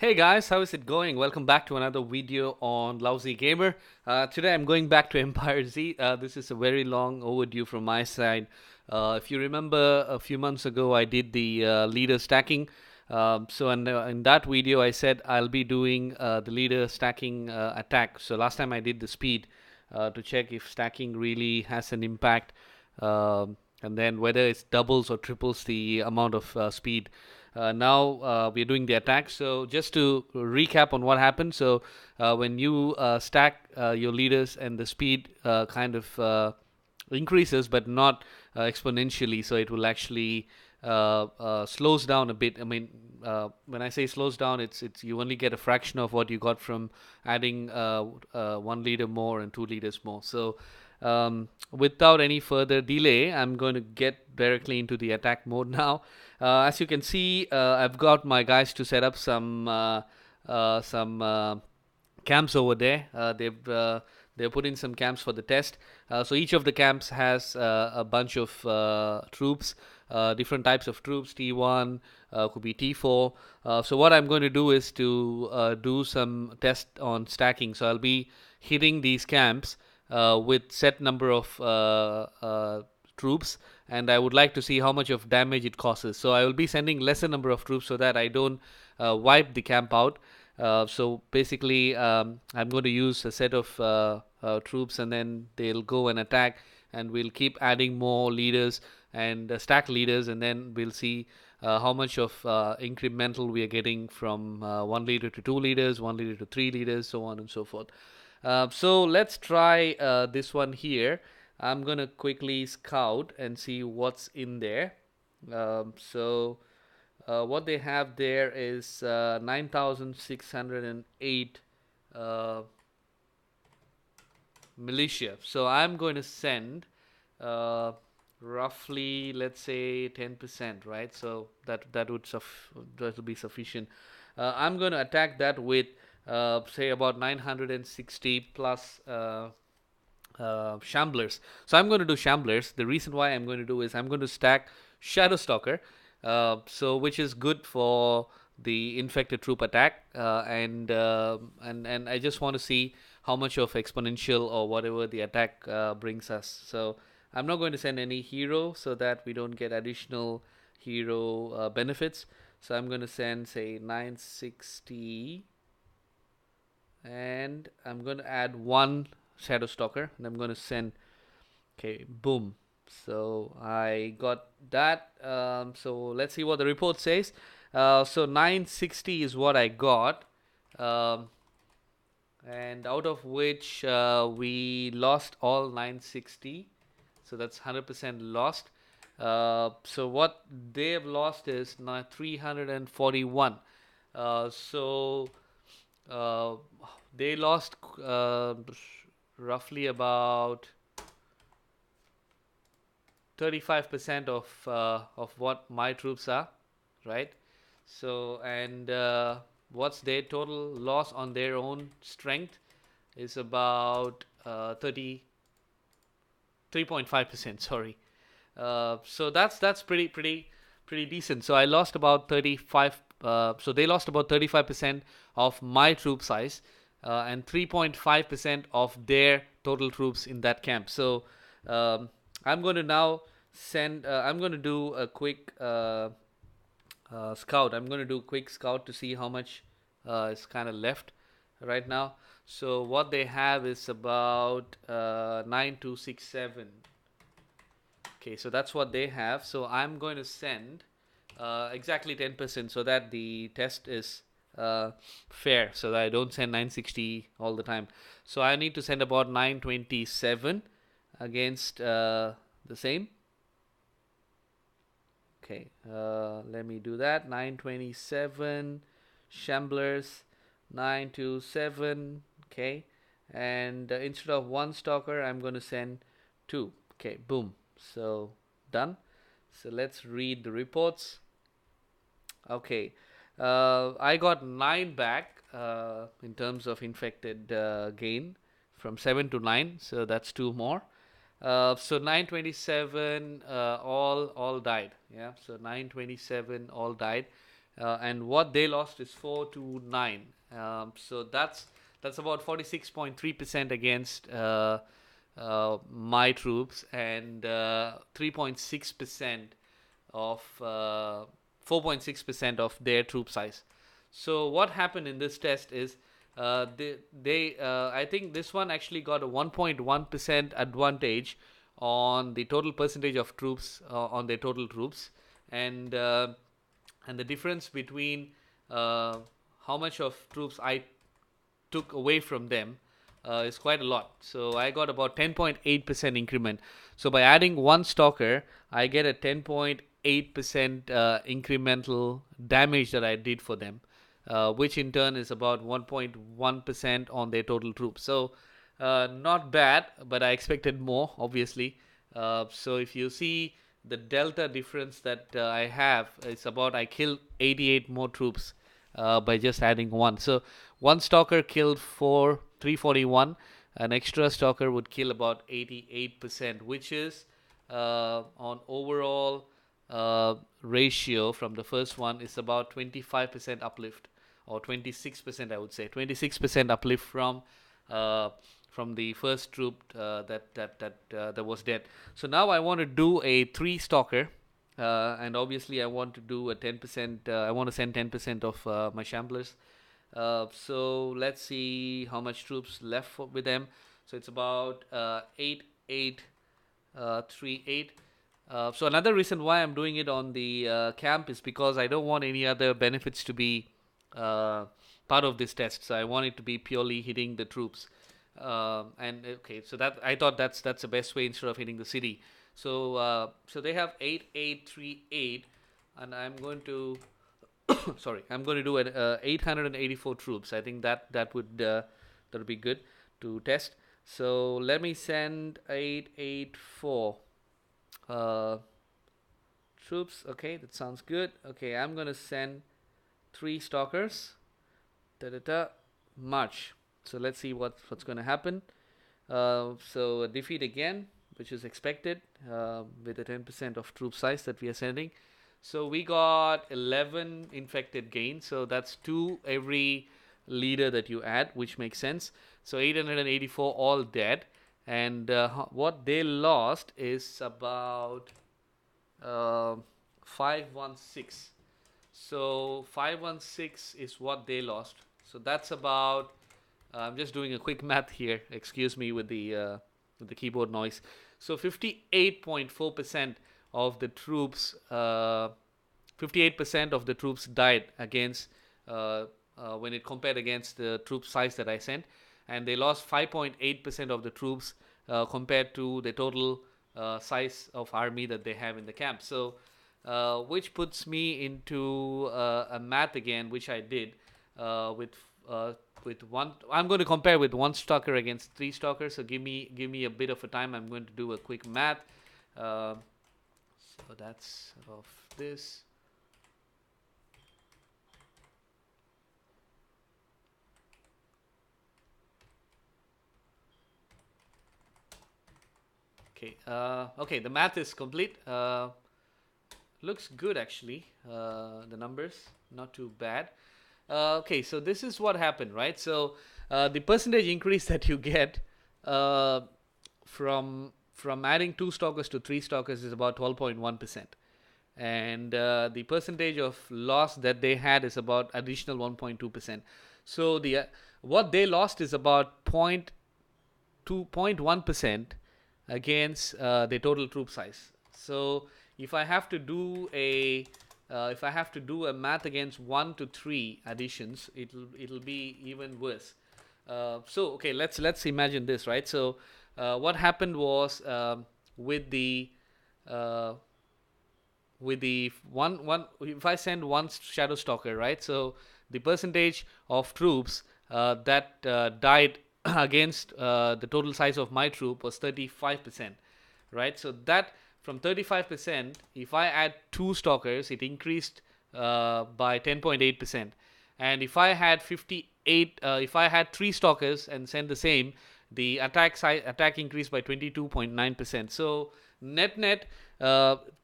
Hey guys, how is it going? Welcome back to another video on Lousy Gamer. Today I'm going back to Empire Z. This is a very long overdue from my side. If you remember a few months ago, I did the leader stacking. In that video, I said I'll be doing the leader stacking attack. So last time I did the speed to check if stacking really has an impact, and then whether it doubles or triples the amount of speed. Now we're doing the attack. So just to recap on what happened. So when you stack your leaders and the speed kind of increases, but not exponentially. So it will actually slows down a bit. I mean, when I say slows down, it's you only get a fraction of what you got from adding 1 leader more and 2 leaders more. So without any further delay, I'm going to get directly into the attack mode now. As you can see, I've got my guys to set up some camps over there. They're putting some camps for the test. So each of the camps has a bunch of troops, different types of troops. T1 could be T4. So what I'm going to do is to do some test on stacking. So I'll be hitting these camps with set number of troops, and I would like to see how much of damage it causes. So I will be sending lesser number of troops so that I don't wipe the camp out. So basically, I'm going to use a set of troops, and then they'll go and attack, and we'll keep adding more leaders and stack leaders, and then we'll see how much of incremental we are getting from 1 leader to 2 leaders, 1 leader to 3 leaders, so on and so forth. So let's try this one here. I'm gonna quickly scout and see what's in there. What they have there is 9,608 militia. So I'm going to send uh, roughly, let's say 10%, right? So that will be sufficient. I'm going to attack that with say about 960 plus shamblers. So I'm going to do shamblers. The reason why I'm going to do is I'm going to stack Shadow Stalker, which is good for the infected troop attack, and I just want to see how much of exponential or whatever the attack brings us. So I'm not going to send any hero so that we don't get additional hero benefits. So I'm going to send say 960, and I'm going to add 1 Shadow Stalker, and I'm going to send. Okay, boom. So I got that. So let's see what the report says. So 960 is what I got, and out of which we lost all 960. So that's 100% lost. So what they have lost is 341. So they lost roughly about 35% of what my troops are, right? So and what's their total loss on their own strength is about 3.5%. Sorry. So that's pretty decent. So I lost about 35. So they lost about 35% of my troop size, and 3.5% of their total troops in that camp. So I'm going to now send. I'm going to do a quick scout. I'm going to do a quick scout to see how much is kind of left right now. So what they have is about 9267. Okay, so that's what they have. So I'm going to send exactly 10% so that the test is fair, so that I don't send 960 all the time. So I need to send about 927 against the same. Okay, let me do that. 927 shamblers, 927. Okay, and instead of 1 stalker, I'm going to send 2. Okay, boom. So done. So let's read the reports. Okay, I got 9 back in terms of infected gain from 7 to 9. So that's 2 more. So 927 all died. Yeah, so 927 all died. and what they lost is 4-9. So that's about 46.3% against my troops, and 3.6% of 4.6% of their troop size. So what happened in this test is I think this one actually got a 1.1% advantage on the total percentage of troops on their total troops, and the difference between how much of troops I took away from them is quite a lot. So I got about 10.8% increment. So by adding one stalker, I get a 10.8% incremental damage that I did for them, which in turn is about 1.1% on their total troops. So not bad, but I expected more, obviously. So if you see the delta difference that I have, it's about I killed 88 more troops by just adding one. So one stalker killed 341. An extra stalker would kill about 88%, which is on overall ratio from the first one is about 25% uplift, or 26%, I would say 26% uplift from the first troop that was dead. So now I want to do a 3 stalker, and obviously I want to do a 10%. I want to send 10% of my shamblers. So let's see how much troops left with them. So it's about 8838. So another reason why I'm doing it on the camp is because I don't want any other benefits to be part of this test. So I want it to be purely hitting the troops. And okay, so that I thought that's the best way instead of hitting the city. So so they have 8838, and I'm going to sorry, I'm going to do 884 troops. I think that would be good to test. So let me send 884 troops. Okay, that sounds good. Okay, I'm going to send 3 stalkers. March. So let's see what's going to happen. So a defeat again, which is expected with the 10% of troop size that we are sending. So we got 11 infected gain. So that's 2 every leader that you add, which makes sense. So 884 all dead. And what they lost is about 516. So 516 is what they lost. So that's about I'm just doing a quick math here. Excuse me with the keyboard noise. So 58.4% of the troops, 58% of the troops died against when it compared against the troop size that I sent, and they lost 5.8% of the troops compared to the total size of army that they have in the camp. So, which puts me into a math again, which I did with one. I'm going to compare with 1 stalker against 3 stalkers. So give me a bit of a time. I'm going to do a quick math. So that's of this. Okay. Okay. The math is complete. Looks good actually. The numbers not too bad. Okay, so this is what happened, right? So the percentage increase that you get from adding 2 stalkers to 3 stalkers is about 12.1%, and the percentage of loss that they had is about additional 1.2%. So the what they lost is about 0.1% against the total troop size. So if I have to do a math against 1 to 3 additions, it'll be even worse. So okay, let's imagine this, right? So what happened was with the one if I send 1 shadow stalker, right? So the percentage of troops that died against the total size of my troop was 35%, right? So that from 35%, if I add 2 stalkers, it increased by 10.8%. And if I had 3 stalkers and sent the same, the attack increased by 22.9%. So net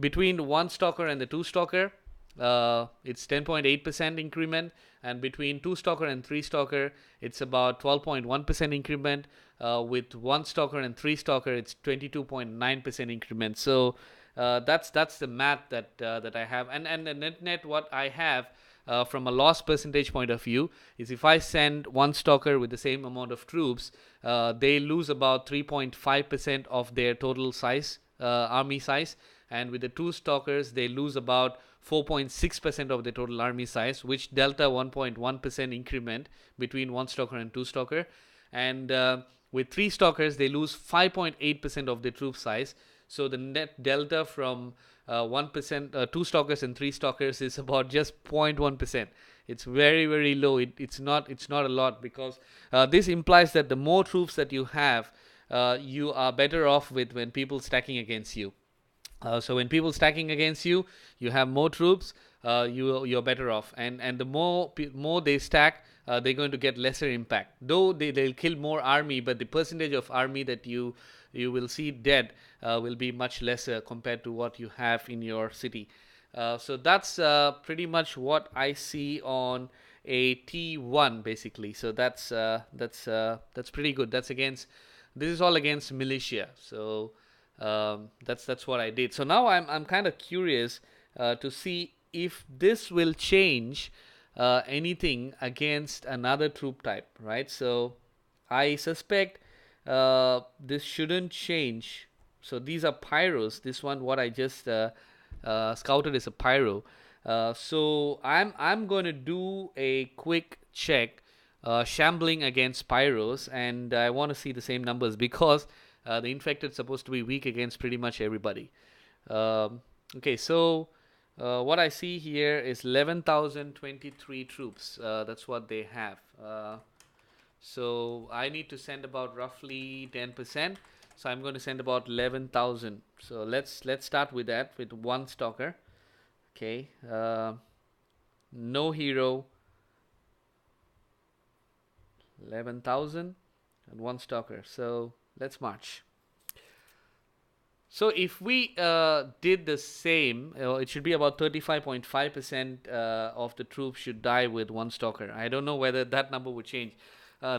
between 1 stalker and the 2 stalker, it's 10.8% increment, and between 2 stalker and 3 stalker it's about 12.1% increment. With 1 stalker and 3 stalker it's 22.9% increment. So that's the math that I have, and the net what I have from a loss percentage point of view is, if I send 1 stalker with the same amount of troops, they lose about 3.5% of their total size, army size, and with the 2 stalkers they lose about 4.6% of the total army size, which delta 1.1% increment between 1 stalker and 2 stalker. And with 3 stalkers they lose 5.8% of the troop size. So the net delta from 1%, 2 stalkers and 3 stalkers is about just 0.1%. It's very low. It's not a lot, because this implies that the more troops that you have, you are better off with when people stacking against you. So when people stacking against you, you have more troops. You're better off, and the more they stack, they're going to get lesser impact. Though they'll kill more army, but the percentage of army that you will see dead will be much lesser compared to what you have in your city. So that's pretty much what I see on a T1 basically. So that's pretty good. This is all against militia. So that's what I did. So now I'm kind of curious to see if this will change anything against another troop type, right? So I suspect this shouldn't change. So these are pyros. This one, what I just scouted, is a pyro. So I'm going to do a quick check, shambling against pyros, and I want to see the same numbers, because the infected is supposed to be weak against pretty much everybody. Okay, so what I see here is 11,023 troops. That's what they have. So I need to send about roughly 10%. So I'm going to send about 11,000. So let's start with that, with 1 stalker. Okay, no hero, 11,000 and 1 stalker. So let's march. So if we did the same, it should be about 35.5% of the troops should die with 1 stalker. I don't know whether that number would change.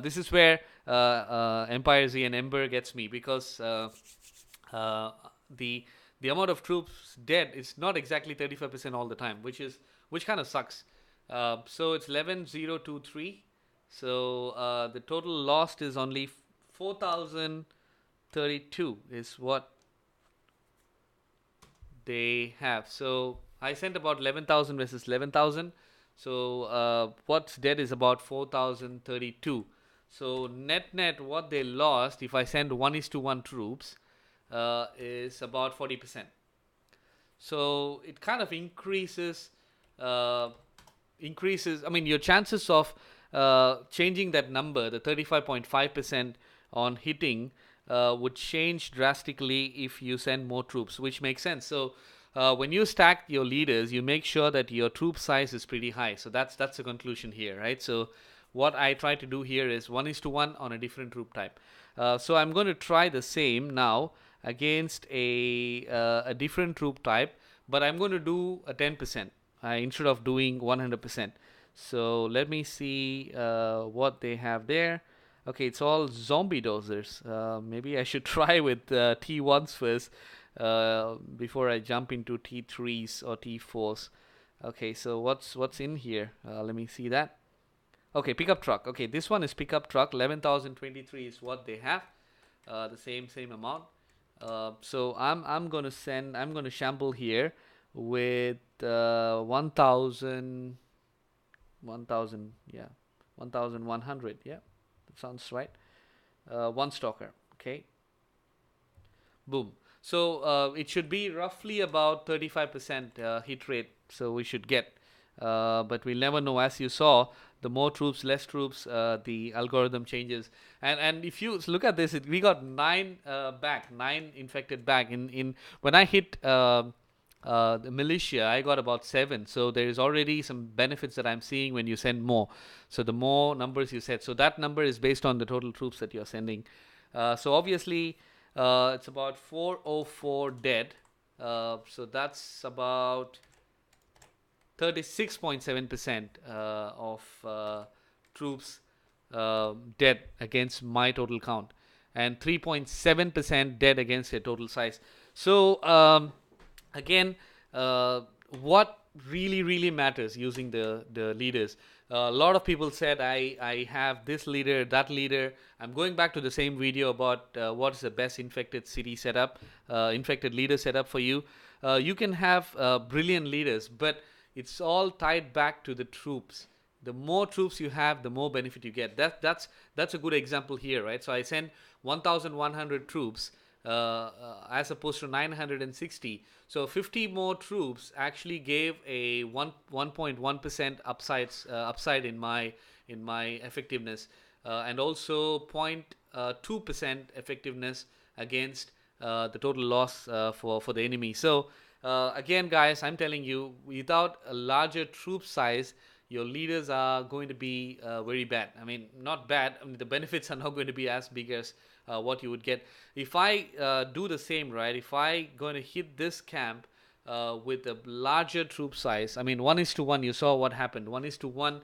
This is where Empire Z and Ember gets me, because the amount of troops dead is not exactly 35% all the time, which kind of sucks. So it's 11,023. So the total lost is only 4,032 is what they have. So I sent about 11,000 versus 11,000. So what's dead is about 4,032. So net what they lost, if I send 1:1 troops, is about 40%. So it kind of increases. I mean, your chances of changing that number, the 35.5% on hitting, would change drastically if you send more troops, which makes sense. So when you stack your leaders, you make sure that your troop size is pretty high. So that's the conclusion here, right? So what I try to do here is 1:1 on a different troop type. So I'm going to try the same now against a different troop type, but I'm going to do a 10% instead of doing 100%. So let me see what they have there. Okay, it's all zombie dozers. Maybe I should try with T1s first before I jump into T3s or T4s. Okay, so what's in here? Let me see that. Okay, pickup truck. Okay, this one is pickup truck. 11,023 is what they have. The same amount. So I'm gonna shamble here with 1,000, yeah, 1,100. Yeah, that sounds right. 1 stalker. Okay. Boom. So it should be roughly about 35% hit rate. So we should get. But we'll never know. As you saw, the more troops, less troops, the algorithm changes. And if you look at this, we got 9 infected back. In when I hit the militia, I got about 7. So there is already some benefits that I'm seeing when you send more. So the more numbers you set, so that number is based on the total troops that you're sending. So obviously, it's about 404 dead. So that's about 36.7% of troops dead against my total count, and 3.7% dead against their total size. So again, what really matters using the leaders. A lot of people said I have this leader, that leader. I'm going back to the same video about what is the best infected city setup, infected leader setup for you. You can have brilliant leaders, but it's all tied back to the troops. The more troops you have, the more benefit you get. That's a good example here, right? So I send 1,100 troops as opposed to 960. So 50 more troops actually gave a 1.1% upside in my effectiveness, and also 0.2% effectiveness against the total loss for the enemy. So again, guys, I'm telling you, without a larger troop size, your leaders are going to be very bad. I mean, not bad. I mean, the benefits are not going to be as big as what you would get. If I do the same, right? If I going to hit this camp with a larger troop size, I mean, 1:1, you saw what happened. 1:1,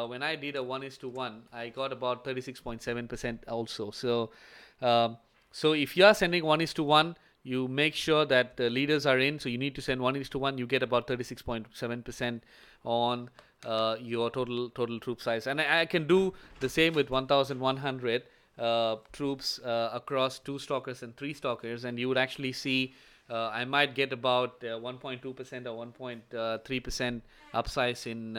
when I did a 1:1, I got about 36.7% also. So if you are sending 1:1, you make sure that the leaders are in. So you need to send 1:1. You get about 36.7% on your total troop size. And I can do the same with 1,100 troops across 2 stalkers and 3 stalkers, and you would actually see I might get about 1.2% or 1.3% upsize in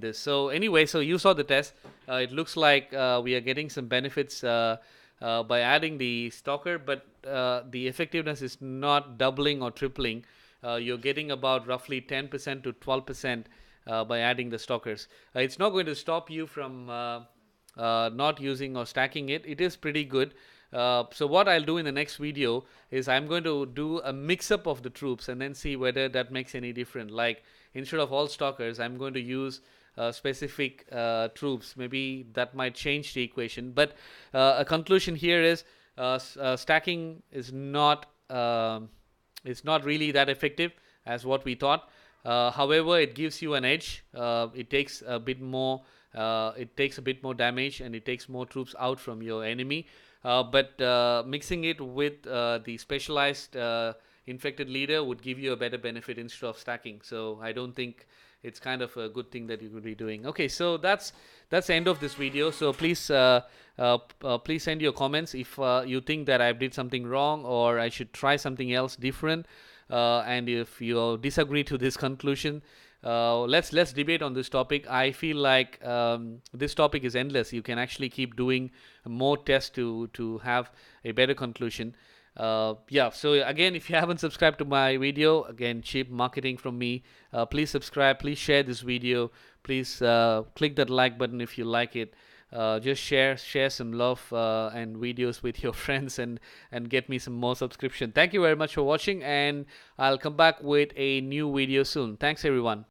this. So anyway, so you saw the test. It looks like we are getting some benefits by adding the stalker, but the effectiveness is not doubling or tripling. You're getting about roughly 10% to 12% by adding the stalkers. It's not going to stop you from not using or stacking it. It is pretty good. So what I'll do in the next video is I'm going to do a mix-up of the troops and then see whether that makes any difference. Like, instead of all stalkers, I'm going to use specific troops. Maybe that might change the equation. But a conclusion here is stacking is not really that effective as what we thought. However, it gives you an edge. It takes a bit more damage, and it takes more troops out from your enemy. But mixing it with the specialized infected leader would give you a better benefit instead of stacking. So I don't think it's kind of a good thing that you could be doing. Okay, so that's the end of this video. So please please send your comments if you think that I did something wrong or I should try something else different, and if you disagree to this conclusion, let's debate on this topic. I feel like this topic is endless. You can actually keep doing more tests to have a better conclusion. Yeah, so again, if you haven't subscribed to my video, again, cheap marketing from me, please subscribe, please share this video, please click that like button if you like it. Just share some love and videos with your friends, and get me some more subscription. Thank you very much for watching, and I'll come back with a new video soon. Thanks everyone.